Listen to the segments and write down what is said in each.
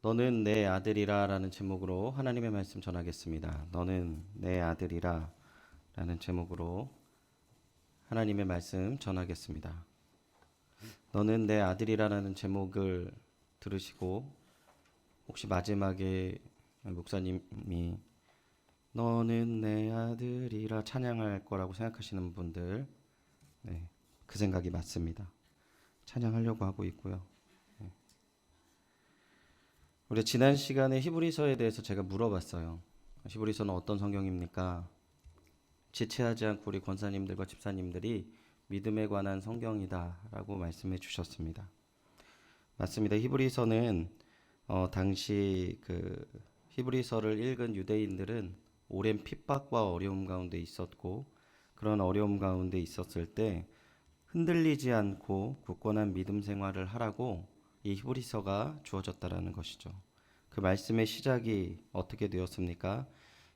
너는 내 아들이라 라는 제목으로 하나님의 말씀 전하겠습니다. 너는 내 아들이라 라는 제목으로 하나님의 말씀 전하겠습니다. 너는 내 아들이라는 제목을 들으시고 혹시 마지막에 목사님이 너는 내 아들이라 찬양할 거라고 생각하시는 분들, 네, 그 생각이 맞습니다. 찬양하려고 하고 있고요. 우리 지난 시간에 히브리서에 대해서 제가 물어봤어요. 히브리서는 어떤 성경입니까? 지체하지 않고 우리 권사님들과 집사님들이 믿음에 관한 성경이다라고 말씀해 주셨습니다. 맞습니다. 히브리서는 당시 그 히브리서를 읽은 유대인들은 오랜 핍박과 어려움 가운데 있었고, 그런 어려움 가운데 있었을 때 흔들리지 않고 굳건한 믿음 생활을 하라고 이 히브리서가 주어졌다라는 것이죠. 그 말씀의 시작이 어떻게 되었습니까?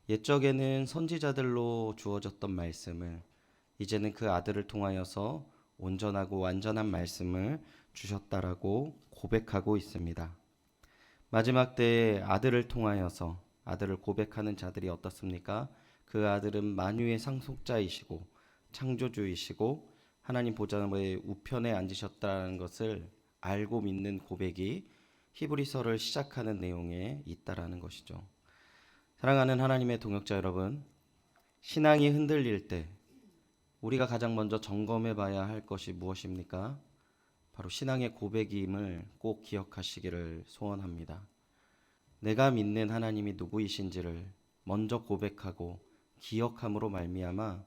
옛적에는 선지자들로 주어졌던 말씀을 이제는 그 아들을 통하여서 온전하고 완전한 말씀을 주셨다라고 고백하고 있습니다. 마지막 때에 아들을 통하여서 아들을 고백하는 자들이 어떻습니까? 그 아들은 만유의 상속자이시고 창조주이시고 하나님 보좌의 우편에 앉으셨다는 것을 알고 믿는 고백이 히브리서를 시작하는 내용에 있다라는 것이죠. 사랑하는 하나님의 동역자 여러분, 신앙이 흔들릴 때 우리가 가장 먼저 점검해 봐야 할 것이 무엇입니까? 바로 신앙의 고백임을 꼭 기억하시기를 소원합니다. 내가 믿는 하나님이 누구이신지를 먼저 고백하고 기억함으로 말미암아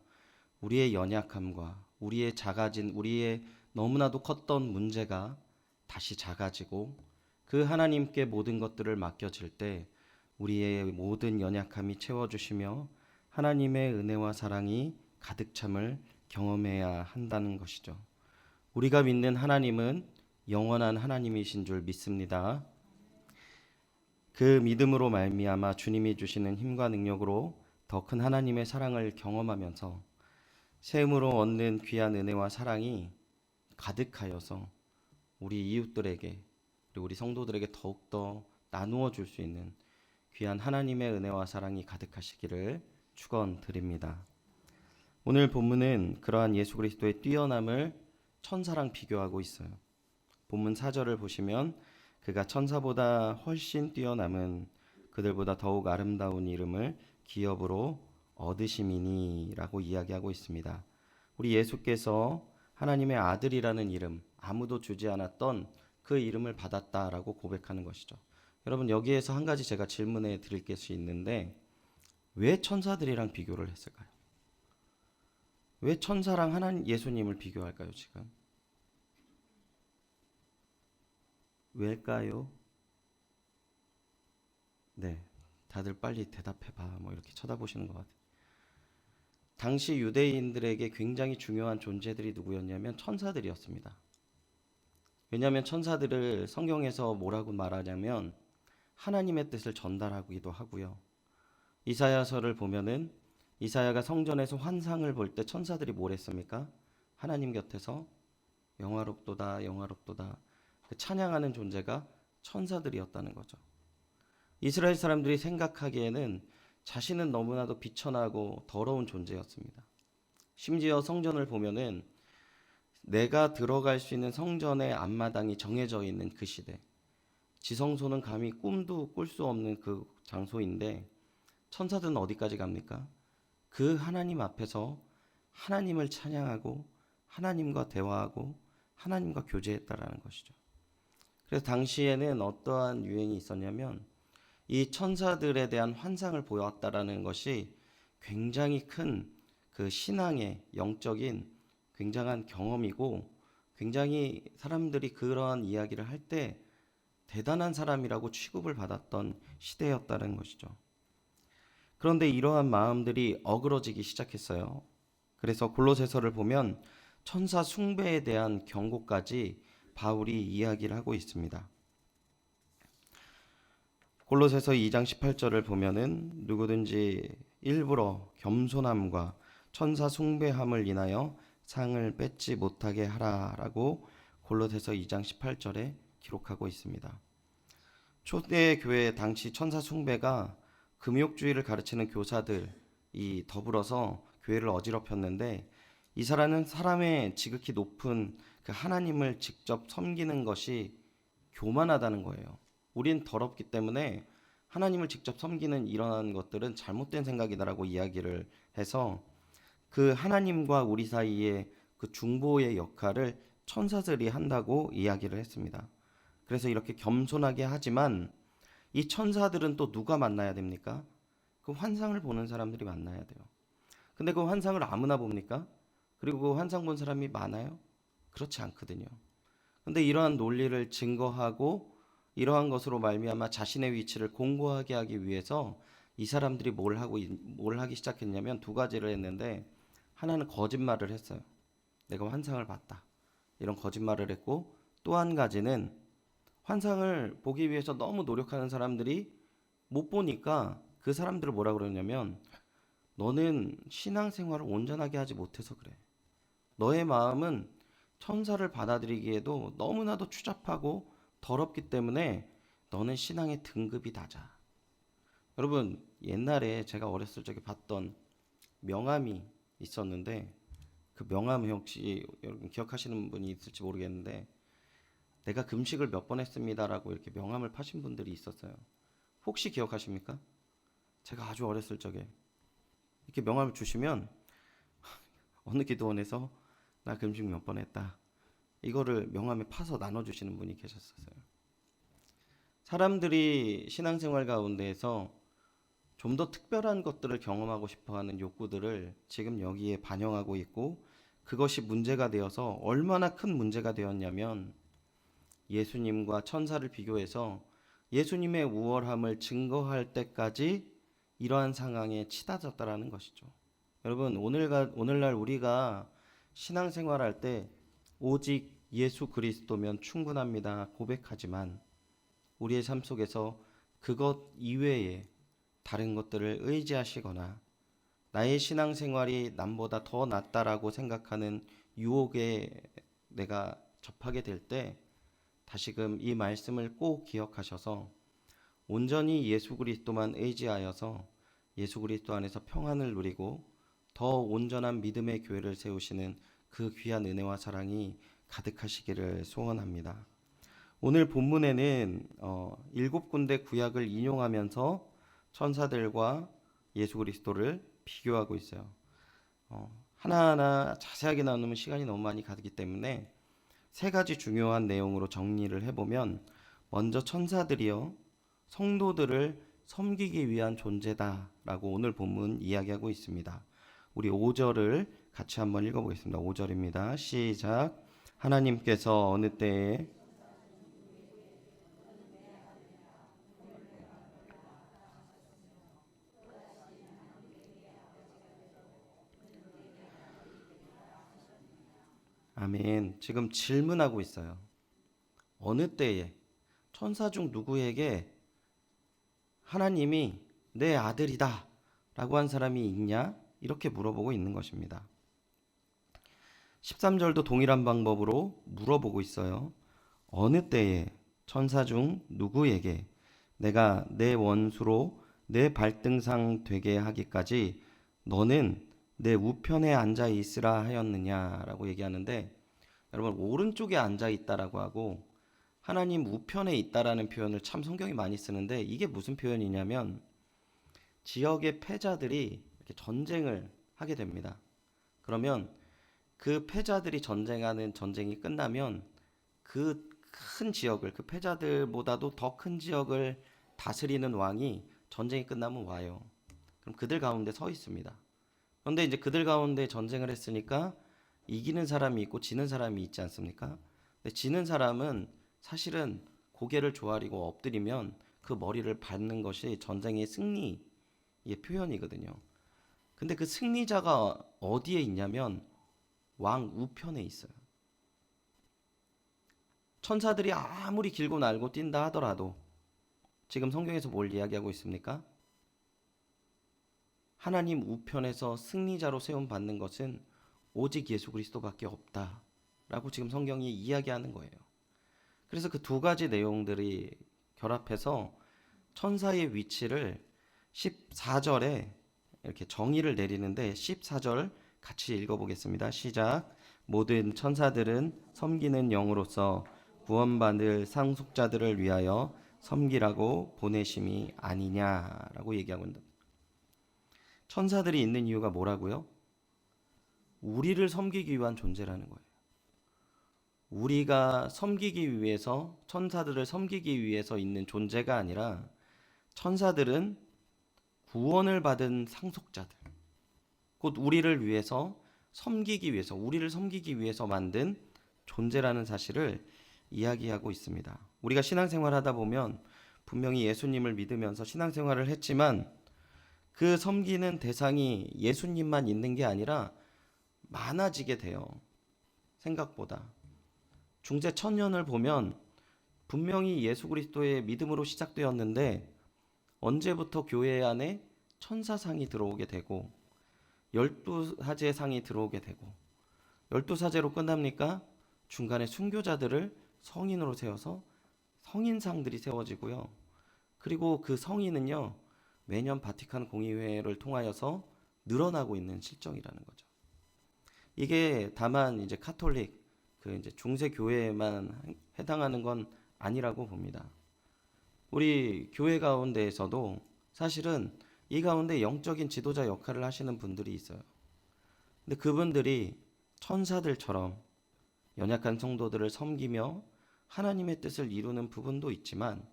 우리의 연약함과 우리의 작아진 우리의 너무나도 컸던 문제가 다시 작아지고 그 하나님께 모든 것들을 맡겨질 때 우리의 모든 연약함이 채워주시며 하나님의 은혜와 사랑이 가득 참을 경험해야 한다는 것이죠. 우리가 믿는 하나님은 영원한 하나님이신 줄 믿습니다. 그 믿음으로 말미암아 주님이 주시는 힘과 능력으로 더 큰 하나님의 사랑을 경험하면서 샘으로 얻는 귀한 은혜와 사랑이 가득하여서 우리 이웃들에게 그리고 우리 성도들에게 더욱더 나누어 줄 수 있는 귀한 하나님의 은혜와 사랑이 가득하시기를 축원드립니다. 오늘 본문은 그러한 예수 그리스도의 뛰어남을 천사랑 비교하고 있어요. 본문 4절을 보시면 그가 천사보다 훨씬 뛰어남은 그들보다 더욱 아름다운 이름을 기업으로 얻으심이니 라고 이야기하고 있습니다. 우리 예수께서 하나님의 아들이라는 이름, 아무도 주지 않았던 그 이름을 받았다라고 고백하는 것이죠. 여러분, 여기에서 한 가지 제가 질문해 드릴 것이 있는데 왜 천사들이랑 비교를 했을까요? 왜 천사랑 하나님 예수님을 비교할까요, 지금? 왜일까요? 네, 다들 빨리 대답해봐. 뭐 이렇게 쳐다보시는 것 같아요. 당시 유대인들에게 굉장히 중요한 존재들이 누구였냐면 천사들이었습니다. 왜냐하면 천사들을 성경에서 뭐라고 말하냐면 하나님의 뜻을 전달하기도 하고요. 이사야서를 보면은 이사야가 성전에서 환상을 볼 때 천사들이 뭘 했습니까? 하나님 곁에서 영화롭도다 영화롭도다 찬양하는 존재가 천사들이었다는 거죠. 이스라엘 사람들이 생각하기에는 자신은 너무나도 비천하고 더러운 존재였습니다. 심지어 성전을 보면은 내가 들어갈 수 있는 성전의 앞마당이 정해져 있는 그 시대, 지성소는 감히 꿈도 꿀 수 없는 그 장소인데 천사들은 어디까지 갑니까? 그 하나님 앞에서 하나님을 찬양하고 하나님과 대화하고 하나님과 교제했다라는 것이죠. 그래서 당시에는 어떠한 유행이 있었냐면 이 천사들에 대한 환상을 보았다라는 것이 굉장히 큰 그 신앙의 영적인 굉장한 경험이고 굉장히 사람들이 그러한 이야기를 할 때 대단한 사람이라고 취급을 받았던 시대였다는 것이죠. 그런데 이러한 마음들이 어그러지기 시작했어요. 그래서 골로새서를 보면 천사 숭배에 대한 경고까지 바울이 이야기를 하고 있습니다. 골로새서 2장 18절을 보면은 누구든지 일부러 겸손함과 천사 숭배함을 인하여 상을 뺏지 못하게 하라라고 골로새서 2장 18절에 기록하고 있습니다. 초대 교회 당시 천사 숭배가 금욕주의를 가르치는 교사들이 더불어서 교회를 어지럽혔는데, 이 사람은 사람의 지극히 높은 그 하나님을 직접 섬기는 것이 교만하다는 거예요. 우린 더럽기 때문에 하나님을 직접 섬기는 이러한 것들은 잘못된 생각이다라고 이야기를 해서 그 하나님과 우리 사이에 그 중보의 역할을 천사들이 한다고 이야기를 했습니다. 그래서 이렇게 겸손하게 하지만 이 천사들은 또 누가 만나야 됩니까? 그 환상을 보는 사람들이 만나야 돼요. 근데 그 환상을 아무나 봅니까? 그리고 그 환상 본 사람이 많아요? 그렇지 않거든요. 근데 이러한 논리를 증거하고 이러한 것으로 말미암아 자신의 위치를 공고하게 하기 위해서 이 사람들이 뭘 하기 시작했냐면 두 가지를 했는데, 하나는 거짓말을 했어요. 내가 환상을 봤다, 이런 거짓말을 했고, 또 한 가지는 환상을 보기 위해서 너무 노력하는 사람들이 못 보니까 그 사람들을 뭐라 그러냐면, 너는 신앙생활을 온전하게 하지 못해서 그래. 너의 마음은 천사를 받아들이기에도 너무나도 추잡하고 더럽기 때문에 너는 신앙의 등급이 낮아. 여러분, 옛날에 제가 어렸을 적에 봤던 명함이 있었는데, 그 명함 혹시 여러분 기억하시는 분이 있을지 모르겠는데, 내가 금식을 몇 번 했습니다라고 이렇게 명함을 파신 분들이 있었어요. 혹시 기억하십니까? 제가 아주 어렸을 적에 이렇게 명함을 주시면 어느 기도원에서 나 금식 몇 번 했다, 이거를 명함에 파서 나눠주시는 분이 계셨었어요. 사람들이 신앙생활 가운데에서 좀 더 특별한 것들을 경험하고 싶어하는 욕구들을 지금 여기에 반영하고 있고, 그것이 문제가 되어서 얼마나 큰 문제가 되었냐면, 예수님과 천사를 비교해서 예수님의 우월함을 증거할 때까지 이러한 상황에 치닫았다라는 것이죠. 여러분, 오늘날 우리가 신앙생활할 때 오직 예수 그리스도면 충분합니다 고백하지만, 우리의 삶 속에서 그것 이외에 다른 것들을 의지하시거나 나의 신앙생활이 남보다 더 낫다라고 생각하는 유혹에 내가 접하게 될 때, 다시금 이 말씀을 꼭 기억하셔서 온전히 예수 그리스도만 의지하여서 예수 그리스도 안에서 평안을 누리고 더 온전한 믿음의 교회를 세우시는 그 귀한 은혜와 사랑이 가득하시기를 소원합니다. 오늘 본문에는 7군데 구약을 인용하면서 천사들과 예수 그리스도를 비교하고 있어요. 하나하나 자세하게 나누면 시간이 너무 많이 가기 때문에 세 가지 중요한 내용으로 정리를 해보면, 먼저 천사들이요 성도들을 섬기기 위한 존재다라고 오늘 본문 이야기하고 있습니다. 우리 5절을 같이 한번 읽어보겠습니다. 5절입니다. 시작. 하나님께서 어느 때에 아멘. 지금 질문하고 있어요. 어느 때에, 천사 중 누구에게 하나님이 내 아들이다 라고 한 사람이 있냐? 이렇게 물어보고 있는 것입니다. 13절도 동일한 방법으로 물어보고 있어요. 어느 때에, 천사 중 누구에게 내가 내 원수로 내 발등상 되게 하기까지 너는 내 우편에 앉아 있으라 하였느냐라고 얘기하는데, 여러분, 오른쪽에 앉아 있다라고 하고 하나님 우편에 있다라는 표현을 참 성경이 많이 쓰는데, 이게 무슨 표현이냐면 지역의 패자들이 이렇게 전쟁을 하게 됩니다. 그러면 그 패자들이 전쟁하는 전쟁이 끝나면 그 큰 지역을, 그 패자들보다도 더 큰 지역을 다스리는 왕이 전쟁이 끝나면 와요. 그럼 그들 가운데 서 있습니다. 그런데 이제 그들 가운데 전쟁을 했으니까 이기는 사람이 있고 지는 사람이 있지 않습니까? 근데 지는 사람은 사실은 고개를 조아리고 엎드리면 그 머리를 밟는 것이 전쟁의 승리의 표현이거든요. 근데 그 승리자가 어디에 있냐면 왕 우편에 있어요. 천사들이 아무리 길고 날고 뛴다 하더라도 지금 성경에서 뭘 이야기하고 있습니까? 하나님 우편에서 승리자로 세움 받는 것은 오직 예수 그리스도밖에 없다라고 지금 성경이 이야기하는 거예요. 그래서 그 두 가지 내용들이 결합해서 천사의 위치를 14절에 이렇게 정의를 내리는데 14절 같이 읽어보겠습니다. 시작. 모든 천사들은 섬기는 영으로서 구원받을 상속자들을 위하여 섬기라고 보내심이 아니냐라고 얘기하고 있는다. 천사들이 있는 이유가 뭐라고요? 우리를 섬기기 위한 존재라는 거예요. 우리가 섬기기 위해서, 천사들을 섬기기 위해서 있는 존재가 아니라 천사들은 구원을 받은 상속자들, 곧 우리를 위해서 섬기기 위해서, 우리를 섬기기 위해서 만든 존재라는 사실을 이야기하고 있습니다. 우리가 신앙생활 하다 보면 분명히 예수님을 믿으면서 신앙생활을 했지만 그 섬기는 대상이 예수님만 있는 게 아니라 많아지게 돼요. 생각보다. 중세 천년을 보면 분명히 예수 그리스도의 믿음으로 시작되었는데 언제부터 교회 안에 천사상이 들어오게 되고 12사제상이 들어오게 되고 12사제로 끝납니까? 중간에 순교자들을 성인으로 세워서 성인상들이 세워지고요. 그리고 그 성인은요, 매년 바티칸 공의회를 통하여서 늘어나고 있는 실정이라는 거죠. 이게 다만 이제 카톨릭, 그 이제 중세 교회에만 해당하는 건 아니라고 봅니다. 우리 교회 가운데에서도 사실은 이 가운데 영적인 지도자 역할을 하시는 분들이 있어요. 근데 그분들이 천사들처럼 연약한 성도들을 섬기며 하나님의 뜻을 이루는 부분도 있지만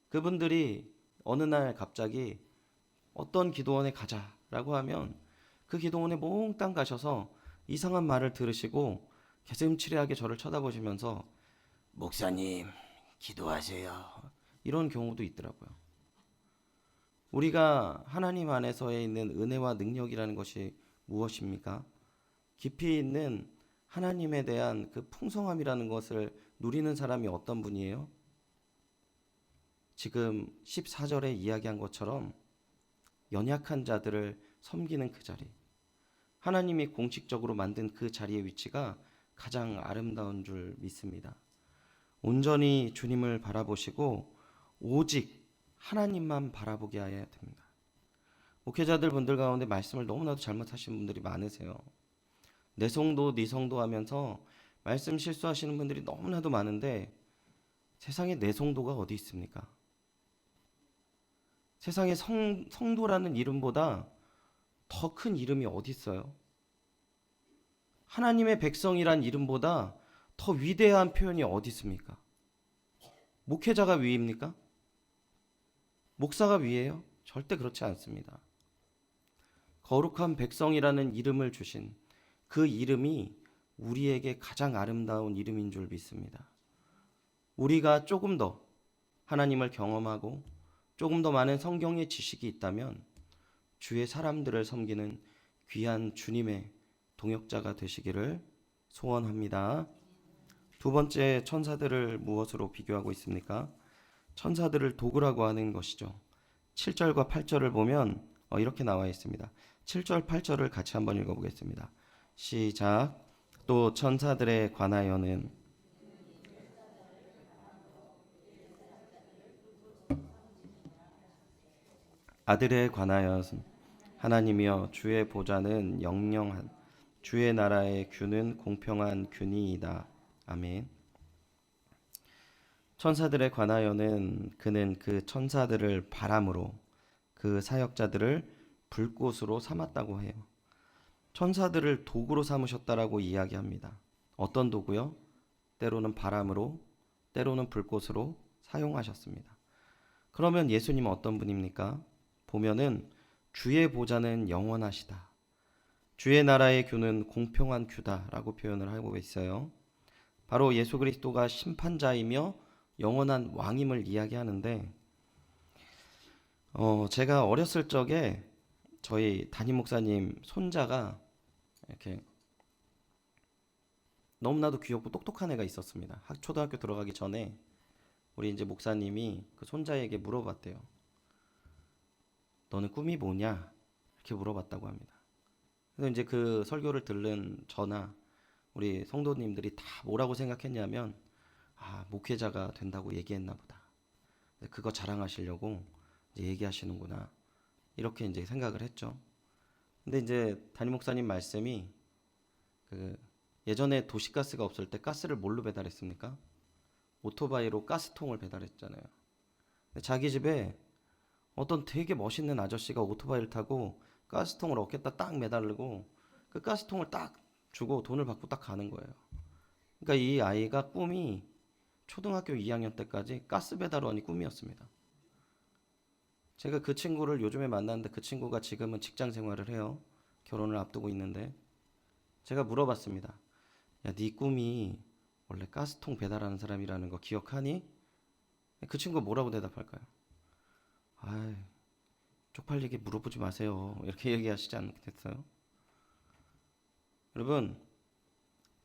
그분들이 어느 날 갑자기 어떤 기도원에 가자라고 하면 그 기도원에 몽땅 가셔서 이상한 말을 들으시고 개슴츠레하게 저를 쳐다보시면서 목사님 기도하세요. 이런 경우도 있더라고요. 우리가 하나님 안에서에 있는 은혜와 능력이라는 것이 무엇입니까? 깊이 있는 하나님에 대한 그 풍성함이라는 것을 누리는 사람이 어떤 분이에요? 지금 14절에 이야기한 것처럼 연약한 자들을 섬기는 그 자리, 하나님이 공식적으로 만든 그 자리의 위치가 가장 아름다운 줄 믿습니다. 온전히 주님을 바라보시고 오직 하나님만 바라보게 해야 됩니다. 목회자들 분들 가운데 말씀을 너무나도 잘못하시는 분들이 많으세요. 내 성도, 네 성도 하면서 말씀 실수하시는 분들이 너무나도 많은데 세상에 내 성도가 어디 있습니까? 세상에 성도라는 이름보다 더 큰 이름이 어디 있어요? 하나님의 백성이란 이름보다 더 위대한 표현이 어디 있습니까? 목회자가 위입니까? 목사가 위예요? 절대 그렇지 않습니다. 거룩한 백성이라는 이름을 주신 그 이름이 우리에게 가장 아름다운 이름인 줄 믿습니다. 우리가 조금 더 하나님을 경험하고 조금 더 많은 성경의 지식이 있다면 주의 사람들을 섬기는 귀한 주님의 동역자가 되시기를 소원합니다. 두 번째, 천사들을 무엇으로 비교하고 있습니까? 천사들을 도구라고 하는 것이죠. 7절과 8절을 보면 이렇게 나와 있습니다. 7절, 8절을 같이 한번 읽어보겠습니다. 시작. 또 천사들에 관하여는 아들에 관하여는 하나님이여 주의 보좌는 영영한 주의 나라의 균은 공평한 균이이다. 아멘. 천사들에 관하여는 그는 그 천사들을 바람으로 그 사역자들을 불꽃으로 삼았다고 해요. 천사들을 도구로 삼으셨다라고 이야기합니다. 어떤 도구요? 때로는 바람으로, 때로는 불꽃으로 사용하셨습니다. 그러면 예수님은 어떤 분입니까? 보면은 주의 보좌는 영원하시다. 주의 나라의 규는 공평한 규다라고 표현을 하고 있어요. 바로 예수 그리스도가 심판자이며 영원한 왕임을 이야기하는데 제가 어렸을 적에 저희 담임 목사님 손자가 이렇게 너무나도 귀엽고 똑똑한 애가 있었습니다. 초등학교 들어가기 전에 우리 이제 목사님이 그 손자에게 물어봤대요. 너는 꿈이 뭐냐? 이렇게 물어봤다고 합니다. 그래서 이제 그 설교를 들은 저나 우리 성도님들이 다 뭐라고 생각했냐면 목회자가 된다고 얘기했나 보다. 그거 자랑하시려고 이제 얘기하시는구나. 이렇게 이제 생각을 했죠. 근데 이제 담임 목사님 말씀이 그 예전에 도시가스가 없을 때 가스를 뭘로 배달했습니까? 오토바이로 가스통을 배달했잖아요. 근데 자기 집에 어떤 되게 멋있는 아저씨가 오토바이를 타고 가스통을 어깨에다 딱 매달고 그 가스통을 딱 주고 돈을 받고 딱 가는 거예요. 그러니까 이 아이가 꿈이 초등학교 2학년 때까지 가스 배달원이 꿈이었습니다. 제가 그 친구를 요즘에 만났는데 그 친구가 지금은 직장 생활을 해요. 결혼을 앞두고 있는데 제가 물어봤습니다. 야, 네 꿈이 원래 가스통 배달하는 사람이라는 거 기억하니? 그 친구가 뭐라고 대답할까요? 아, 쪽팔리게 물어보지 마세요. 이렇게 얘기하시지 않겠어요? 여러분,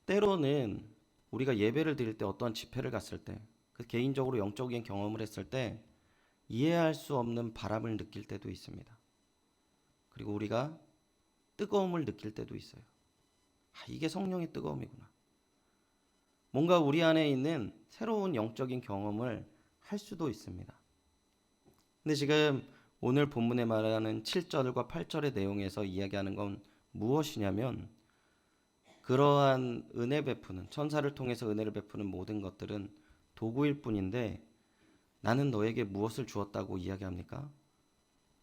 때로는 우리가 예배를 드릴 때 어떠한 집회를 갔을 때, 그 개인적으로 영적인 경험을 했을 때 이해할 수 없는 바람을 느낄 때도 있습니다. 그리고 우리가 뜨거움을 느낄 때도 있어요. 아, 이게 성령의 뜨거움이구나. 뭔가 우리 안에 있는 새로운 영적인 경험을 할 수도 있습니다. 근데 지금 오늘 본문에 말하는 7절과 8절의 내용에서 이야기하는 건 무엇이냐면 그러한 은혜 베푸는 천사를 통해서 은혜를 베푸는 모든 것들은 도구일 뿐인데 나는 너에게 무엇을 주었다고 이야기합니까?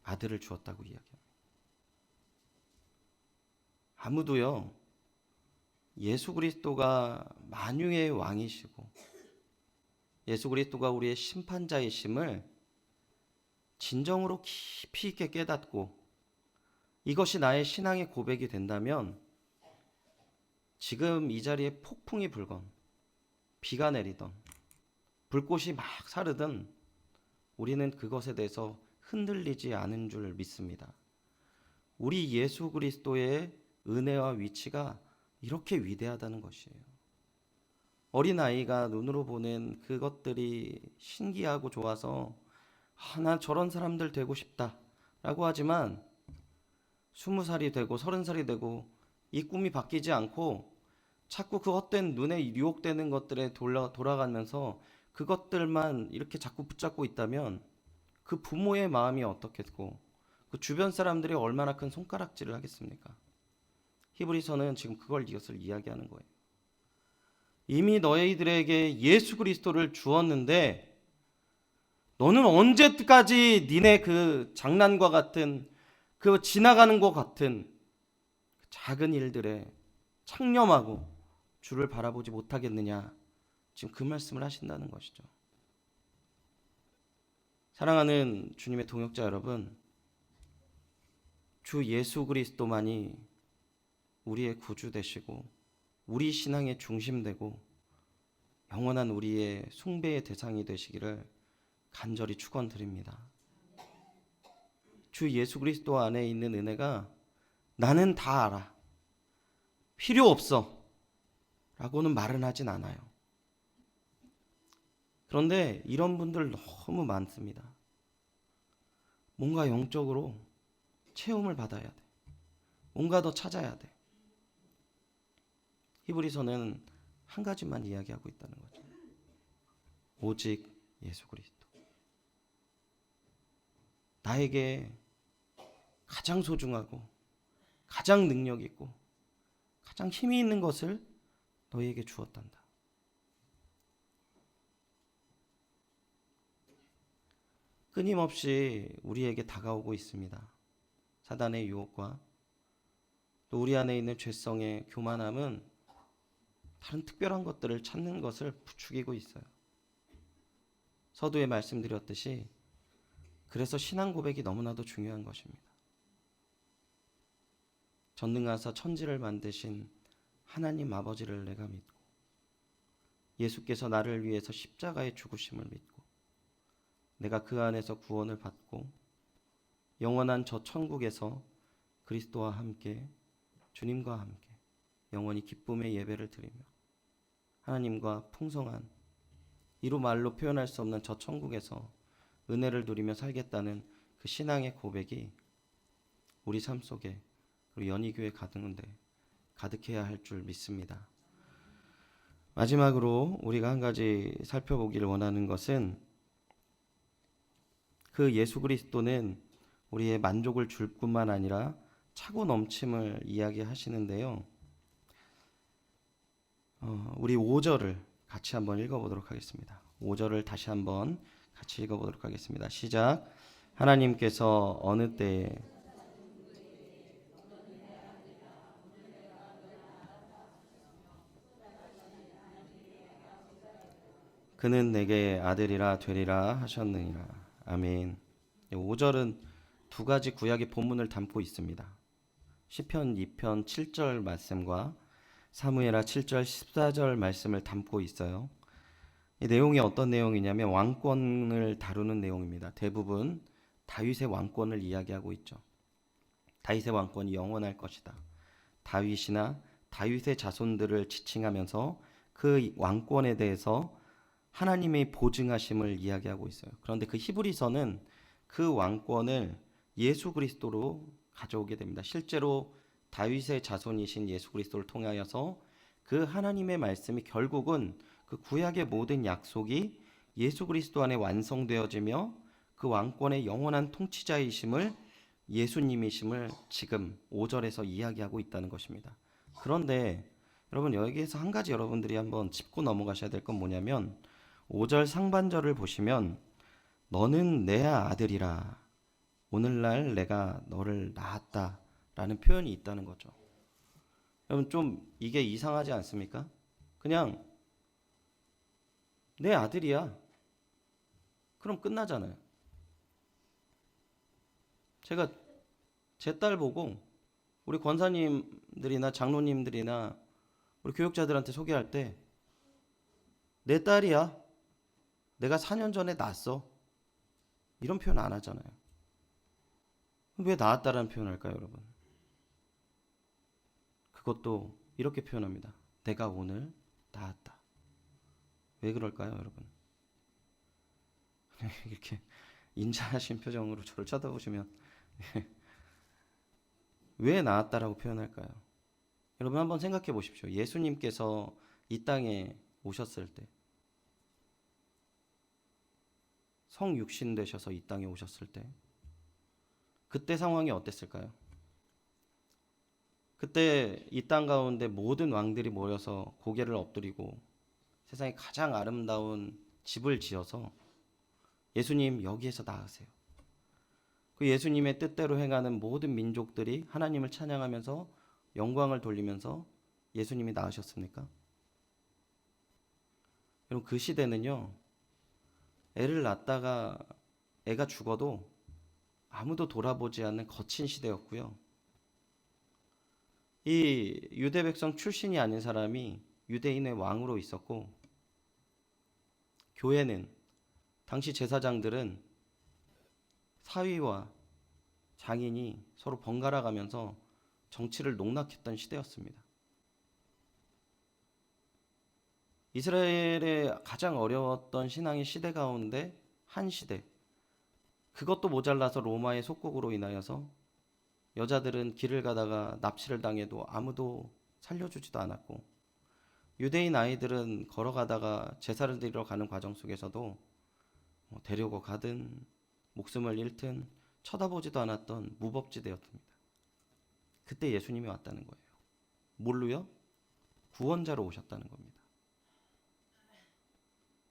아들을 주었다고 이야기합니다. 아무도요 예수 그리스도가 만유의 왕이시고 예수 그리스도가 우리의 심판자이심을 진정으로 깊이 있게 깨닫고 이것이 나의 신앙의 고백이 된다면 지금 이 자리에 폭풍이 불건 비가 내리던 불꽃이 막 사르든 우리는 그것에 대해서 흔들리지 않은 줄 믿습니다. 우리 예수 그리스도의 은혜와 위치가 이렇게 위대하다는 것이에요. 어린아이가 눈으로 보는 그것들이 신기하고 좋아서 난 저런 사람들 되고 싶다라고 하지만 20살이 되고 30살이 되고 이 꿈이 바뀌지 않고 자꾸 그 헛된 눈에 유혹되는 것들에 돌아가면서 그것들만 이렇게 자꾸 붙잡고 있다면 그 부모의 마음이 어떻겠고 그 주변 사람들이 얼마나 큰 손가락질을 하겠습니까? 히브리서는 지금 이것을 이야기하는 거예요. 이미 너희들에게 예수 그리스도를 주었는데 너는 언제까지 니네 그 장난과 같은 그 지나가는 것 같은 작은 일들에 창념하고 주를 바라보지 못하겠느냐. 지금 그 말씀을 하신다는 것이죠. 사랑하는 주님의 동역자 여러분, 주 예수 그리스도만이 우리의 구주 되시고 우리 신앙의 중심 되고 영원한 우리의 숭배의 대상이 되시기를 간절히 축원드립니다. 주 예수 그리스도 안에 있는 은혜가 나는 다 알아, 필요 없어 라고는 말은 하진 않아요. 그런데 이런 분들 너무 많습니다. 뭔가 영적으로 체험을 받아야 돼. 뭔가 더 찾아야 돼. 히브리서는 한 가지만 이야기하고 있다는 거죠. 오직 예수 그리스도. 나에게 가장 소중하고 가장 능력 있고 가장 힘이 있는 것을 너희에게 주었단다. 끊임없이 우리에게 다가오고 있습니다. 사단의 유혹과 또 우리 안에 있는 죄성의 교만함은 다른 특별한 것들을 찾는 것을 부추기고 있어요. 서두에 말씀드렸듯이 그래서 신앙 고백이 너무나도 중요한 것입니다. 전능하사 천지를 만드신 하나님 아버지를 내가 믿고 예수께서 나를 위해서 십자가에 죽으심을 믿고 내가 그 안에서 구원을 받고 영원한 저 천국에서 그리스도와 함께 주님과 함께 영원히 기쁨의 예배를 드리며 하나님과 풍성한 이루 말로 표현할 수 없는 저 천국에서 은혜를 누리며 살겠다는 그 신앙의 고백이 우리 삶 속에 그리고 연희교회 가는데 가득해야 할 줄 믿습니다. 마지막으로 우리가 한 가지 살펴보기를 원하는 것은 그 예수 그리스도는 우리의 만족을 줄 뿐만 아니라 차고 넘침을 이야기하시는데요. 우리 5절을 같이 한번 읽어보도록 하겠습니다. 5절을 다시 한번 같이 읽어보도록 하겠습니다. 시작. 하나님께서 어느 때에 그는 내게 아들이라 되리라 하셨느니라. 아멘. 5절은 두 가지 구약의 본문을 담고 있습니다. 시편 2편 7절 말씀과 사무엘하 7절 14절 말씀을 담고 있어요. 이 내용이 어떤 내용이냐면 왕권을 다루는 내용입니다. 대부분 다윗의 왕권을 이야기하고 있죠. 다윗의 왕권이 영원할 것이다. 다윗이나 다윗의 자손들을 지칭하면서 그 왕권에 대해서 하나님의 보증하심을 이야기하고 있어요. 그런데 그 히브리서는 그 왕권을 예수 그리스도로 가져오게 됩니다. 실제로 다윗의 자손이신 예수 그리스도를 통하여서 그 하나님의 말씀이 결국은 그 구약의 모든 약속이 예수 그리스도 안에 완성되어지며 그 왕권의 영원한 통치자이심을 예수님이심을 지금 5절에서 이야기하고 있다는 것입니다. 그런데 여러분 여기에서 한 가지 여러분들이 한번 짚고 넘어가셔야 될 건 뭐냐면 5절 상반절을 보시면 너는 내 아들이라 오늘날 내가 너를 낳았다 라는 표현이 있다는 거죠. 여러분 좀 이게 이상하지 않습니까? 그냥 내 아들이야. 그럼 끝나잖아요. 제가 제 딸 보고 우리 권사님들이나 장로님들이나 우리 교육자들한테 소개할 때 내 딸이야. 내가 4년 전에 낳았어. 이런 표현 안 하잖아요. 왜 낳았다라는 표현을 할까요, 여러분? 그것도 이렇게 표현합니다. 내가 오늘 낳았다. 왜 그럴까요, 여러분? 이렇게 인자하신 표정으로 저를 쳐다보시면 왜 낳았다라고 표현할까요? 여러분 한번 생각해 보십시오. 예수님께서 이 땅에 오셨을 때 성육신 되셔서 이 땅에 오셨을 때 그때 상황이 어땠을까요? 그때 이 땅 가운데 모든 왕들이 모여서 고개를 엎드리고 세상에 가장 아름다운 집을 지어서 예수님 여기에서 나으세요. 그 예수님의 뜻대로 행하는 모든 민족들이 하나님을 찬양하면서 영광을 돌리면서 예수님이 나으셨습니까? 여러분 그 시대는요. 애를 낳다가 애가 죽어도 아무도 돌아보지 않는 거친 시대였고요. 이 유대 백성 출신이 아닌 사람이 유대인의 왕으로 있었고 교회는 당시 제사장들은 사위와 장인이 서로 번갈아 가면서 정치를 농락했던 시대였습니다. 이스라엘의 가장 어려웠던 신앙의 시대 가운데 한 시대, 그것도 모자라서 로마의 속국으로 인하여서 여자들은 길을 가다가 납치를 당해도 아무도 살려주지도 않았고 유대인 아이들은 걸어가다가 제사를 드리러 가는 과정 속에서도 데리고 가든 목숨을 잃든 쳐다보지도 않았던 무법지대였습니다. 그때 예수님이 왔다는 거예요. 뭘로요? 구원자로 오셨다는 겁니다.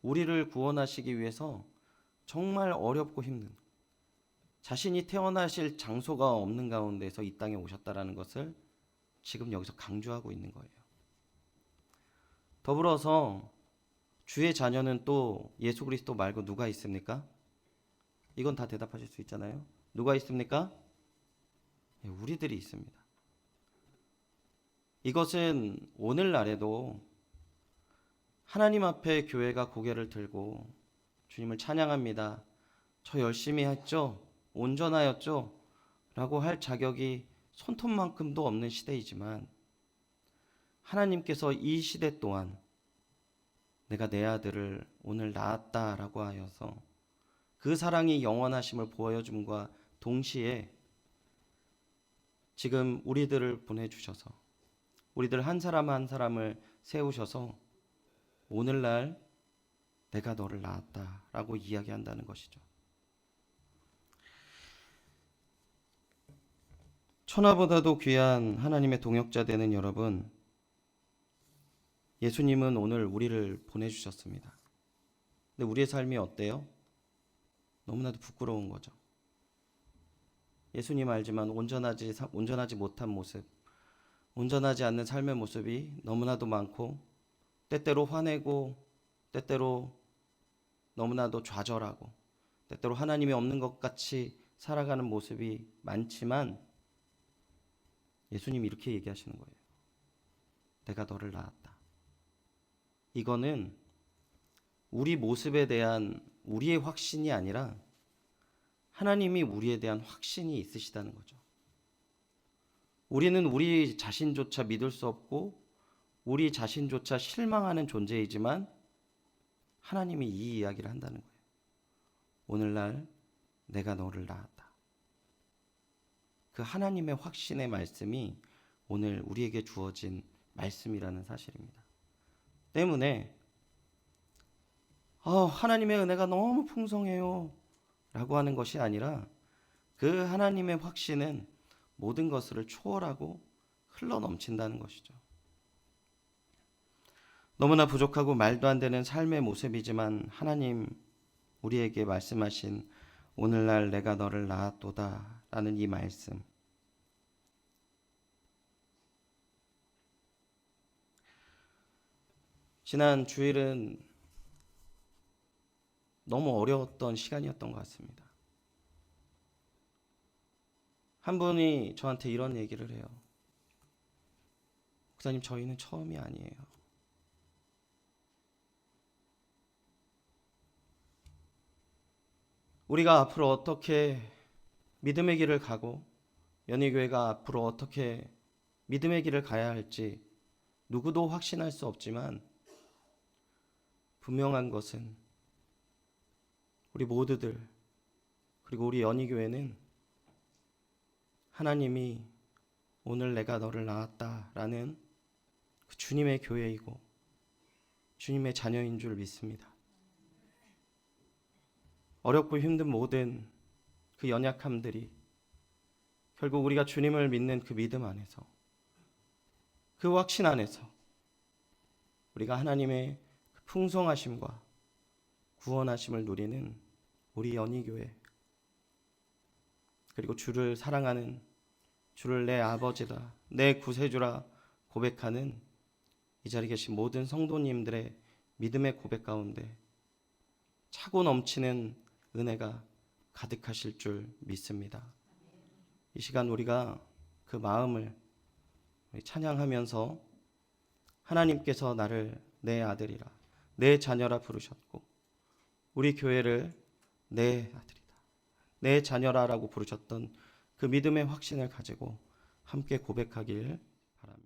우리를 구원하시기 위해서 정말 어렵고 힘든 자신이 태어나실 장소가 없는 가운데서 이 땅에 오셨다라는 것을 지금 여기서 강조하고 있는 거예요. 더불어서 주의 자녀는 또 예수 그리스도 말고 누가 있습니까? 이건 다 대답하실 수 있잖아요. 누가 있습니까? 우리들이 있습니다. 이것은 오늘날에도 하나님 앞에 교회가 고개를 들고 주님을 찬양합니다. 저 열심히 했죠? 온전하였죠? 라고 할 자격이 손톱만큼도 없는 시대이지만 하나님께서 이 시대 동안 내가 내 아들을 오늘 낳았다라고 하여서 그 사랑이 영원하심을 보여줌과 동시에 지금 우리들을 보내주셔서 우리들 한 사람 한 사람을 세우셔서 오늘날 내가 너를 낳았다라고 이야기한다는 것이죠. 천하보다도 귀한 하나님의 동역자 되는 여러분, 예수님은 오늘 우리를 보내주셨습니다. 근데 우리의 삶이 어때요? 너무나도 부끄러운 거죠. 예수님 알지만 온전하지 못한 모습, 온전하지 않는 삶의 모습이 너무나도 많고, 때때로 화내고, 때때로 너무나도 좌절하고, 때때로 하나님이 없는 것 같이 살아가는 모습이 많지만, 예수님이 이렇게 얘기하시는 거예요. 내가 너를 낳았다. 이거는 우리 모습에 대한 우리의 확신이 아니라 하나님이 우리에 대한 확신이 있으시다는 거죠. 우리는 우리 자신조차 믿을 수 없고 우리 자신조차 실망하는 존재이지만 하나님이 이 이야기를 한다는 거예요. 오늘날 내가 너를 낳았다. 그 하나님의 확신의 말씀이 오늘 우리에게 주어진 말씀이라는 사실입니다. 때문에 하나님의 은혜가 너무 풍성해요 라고 하는 것이 아니라 그 하나님의 확신은 모든 것을 초월하고 흘러넘친다는 것이죠. 너무나 부족하고 말도 안 되는 삶의 모습이지만 하나님 우리에게 말씀하신 오늘날 내가 너를 낳았도다 라는 이 말씀, 지난 주일은 너무 어려웠던 시간이었던 것 같습니다. 한 분이 저한테 이런 얘기를 해요. 목사님, 저희는 처음이 아니에요. 우리가 앞으로 어떻게 믿음의 길을 가고 연희교회가 앞으로 어떻게 믿음의 길을 가야 할지 누구도 확신할 수 없지만 분명한 것은 우리 모두들 그리고 우리 연희교회는 하나님이 오늘 내가 너를 낳았다라는 그 주님의 교회이고 주님의 자녀인 줄 믿습니다. 어렵고 힘든 모든 그 연약함들이 결국 우리가 주님을 믿는 그 믿음 안에서 그 확신 안에서 우리가 하나님의 그 풍성하심과 구원하심을 누리는 우리 연희교회 그리고 주를 사랑하는 주를 내 아버지라 내 구세주라 고백하는 이 자리에 계신 모든 성도님들의 믿음의 고백 가운데 차고 넘치는 은혜가 가득하실 줄 믿습니다. 이 시간 우리가 그 마음을 찬양하면서 하나님께서 나를 내 아들이라 내 자녀라 부르셨고 우리 교회를 내 아들이다 내 자녀라라고 부르셨던 그 믿음의 확신을 가지고 함께 고백하길 바랍니다.